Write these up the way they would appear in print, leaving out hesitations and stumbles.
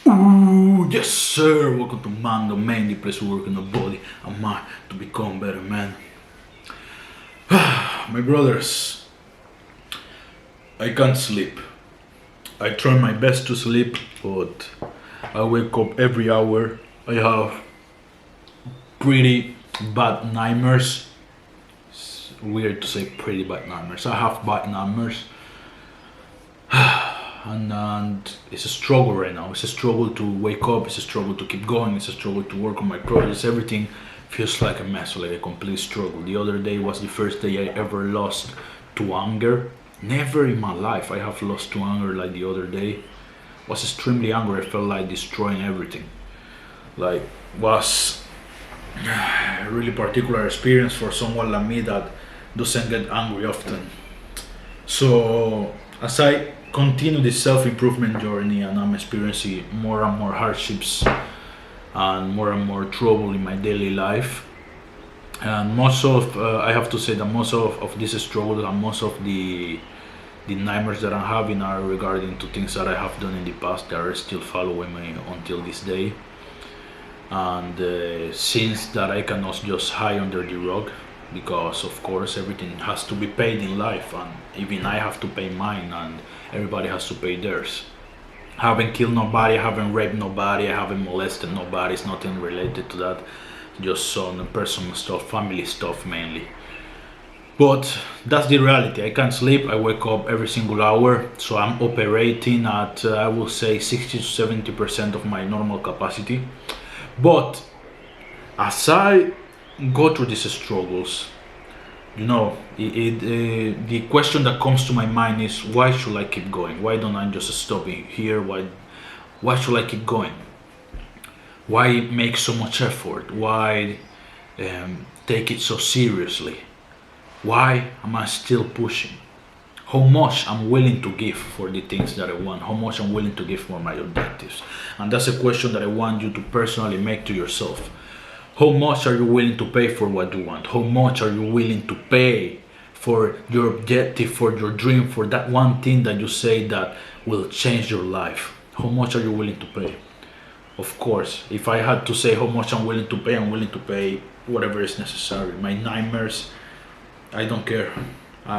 Ooh, yes sir, welcome to Man the Man, the place we work on the body and mind to become better man. My brothers, I can't sleep. I try my best to sleep, but I wake up every hour. I have pretty bad nightmares. It's weird to say pretty bad nightmares. I have bad nightmares. And it's a struggle right now. It's a struggle to wake up, it's a struggle to keep going, it's a struggle to work on my projects. Everything feels like a mess, like a complete struggle. The other day was the first day I ever lost to anger. Never in my life I have lost to anger like the other day. Was extremely angry, I felt like destroying everything. Like, was a really particular experience for someone like me that doesn't get angry often. So as I continue this self-improvement journey and I'm experiencing more and more hardships and more trouble in my daily life, and most of I have to say that most of this struggle and most of the nightmares that I'm having are regarding to things that I have done in the past that are still following me until this day. And since that I cannot just hide under the rug, because of course everything has to be paid in life, and even I have to pay mine, and everybody has to pay theirs. I haven't killed nobody, I haven't raped nobody, I haven't molested nobody. It's nothing related to that, just some personal stuff, family stuff mainly. But that's the reality. I can't sleep, I wake up every single hour, so I'm operating at I will say 60 to 70% of my normal capacity. But as I go through these struggles, the question that comes to my mind is, why should I keep going? Why don't I just stop here? Why should I keep going? Why make so much effort? Why take it so seriously? Why am I still pushing? How much I'm willing to give for the things that I want? How much I'm willing to give for my objectives? And that's a question that I want you to personally make to yourself. How much are you willing to pay for what you want? How much are you willing to pay for your objective, for your dream, for that one thing that you say that will change your life? How much are you willing to pay? Of course, if I had to say how much I'm willing to pay whatever is necessary. My nightmares, I don't care.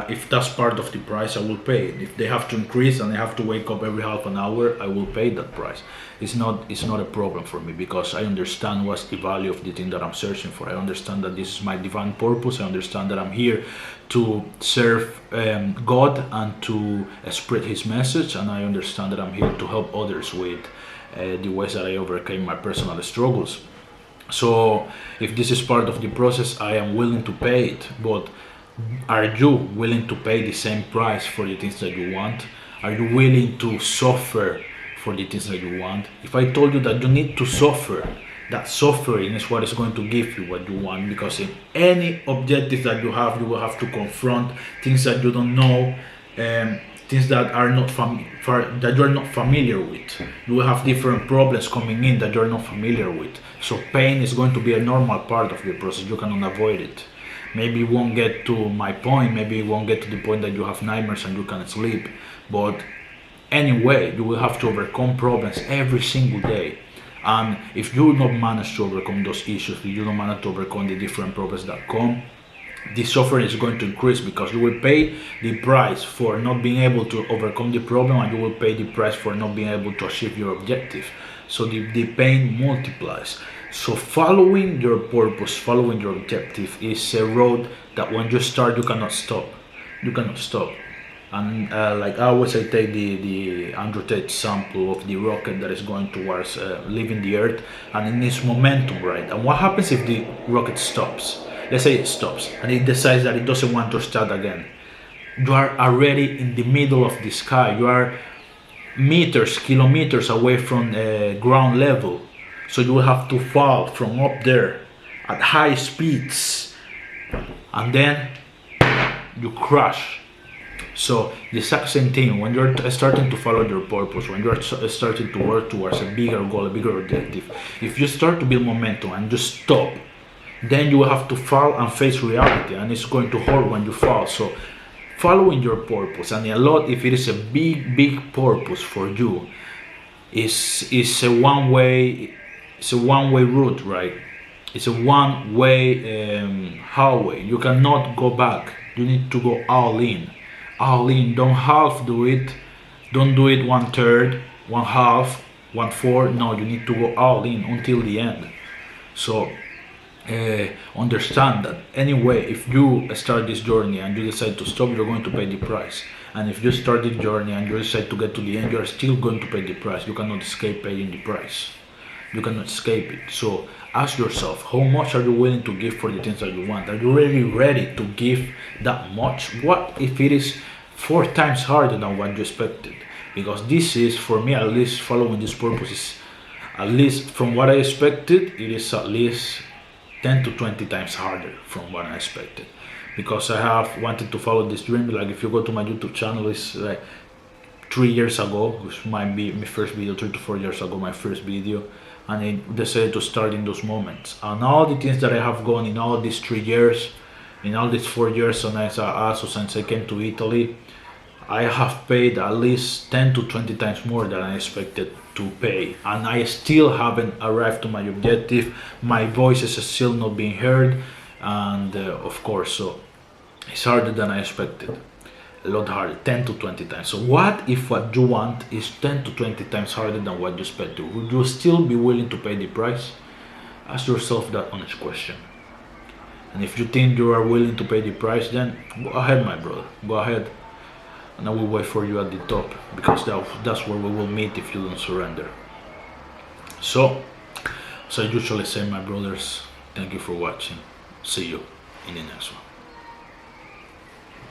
If that's part of the price, I will pay it. If they have to increase and I have to wake up every half an hour, I will pay that price. It's not a problem for me, because I understand what's the value of the thing that I'm searching for. I understand that this is my divine purpose. I understand that I'm here to serve God and to spread His message, and I understand that I'm here to help others with the ways that I overcame my personal struggles. So if this is part of the process, I am willing to pay it. But are you willing to pay the same price for the things that you want? Are you willing to suffer for the things that you want? If I told you that you need to suffer, that suffering is what is going to give you what you want, because in any objective that you will have to confront things that you don't know, things that are not that you're not familiar with. You will have different problems coming in that you're not familiar with. So pain is going to be a normal part of the process. You cannot avoid it. Maybe you won't get to my point, maybe you won't get to the point that you have nightmares and you can't sleep, but anyway, you will have to overcome problems every single day. And if you do not manage to overcome those issues, if you don't manage to overcome the different problems that come, the suffering is going to increase, because you will pay the price for not being able to overcome the problem, and you will pay the price for not being able to achieve your objective. So the pain multiplies. So following your purpose, following your objective is a road that when you start, you cannot stop. You cannot stop. And like I always, I take the Andrew Tate example of the rocket that is going towards leaving the Earth, and it needs momentum, right? And what happens if the rocket stops? Let's say it stops and it decides that it doesn't want to start again. You are already in the middle of the sky. You are meters, kilometers away from ground level. So you will have to fall from up there at high speeds, and then you crash. So the exact same thing, when you're starting to follow your purpose, when you're starting to work towards a bigger goal, a bigger objective, if you start to build momentum and you stop, then you will have to fall and face reality, and it's going to hurt when you fall. So following your purpose, and a lot, if it is a big purpose for you, is a one way route, right? It's a one-way highway. You cannot go back. You need to go all in. All in. Don't half do it. Don't do it 1/3, one half, 1/4. No, you need to go all in until the end. So understand that anyway, if you start this journey and you decide to stop, you're going to pay the price. And if you start this journey and you decide to get to the end, you're still going to pay the price. You cannot escape paying the price. You cannot escape it. So ask yourself, how much are you willing to give for the things that you want? Are you really ready to give that much? What if it is 4 times harder than what you expected? Because this is, for me at least, following this purpose is, at least from what I expected, it is at least 10 to 20 times harder from what I expected. Because I have wanted to follow this dream. Like if you go to my YouTube channel, it's like 3 years ago, which might be my first video, 3 to 4 years ago, my first video. And I decided to start in those moments. And all the things that I have gone in all these 3 years, in all these 4 years, and also since I came to Italy, I have paid at least 10 to 20 times more than I expected to pay. And I still haven't arrived to my objective. My voice is still not being heard. And of course, so it's harder than I expected. A lot harder, 10 to 20 times. So what if what you want is 10 to 20 times harder than what you expected? Would you still be willing to pay the price? Ask yourself that honest question. And if you think you are willing to pay the price, then go ahead, my brother, go ahead. And I will wait for you at the top, because that's where we will meet if you don't surrender. So, as I usually say, my brothers, thank you for watching. See you in the next one.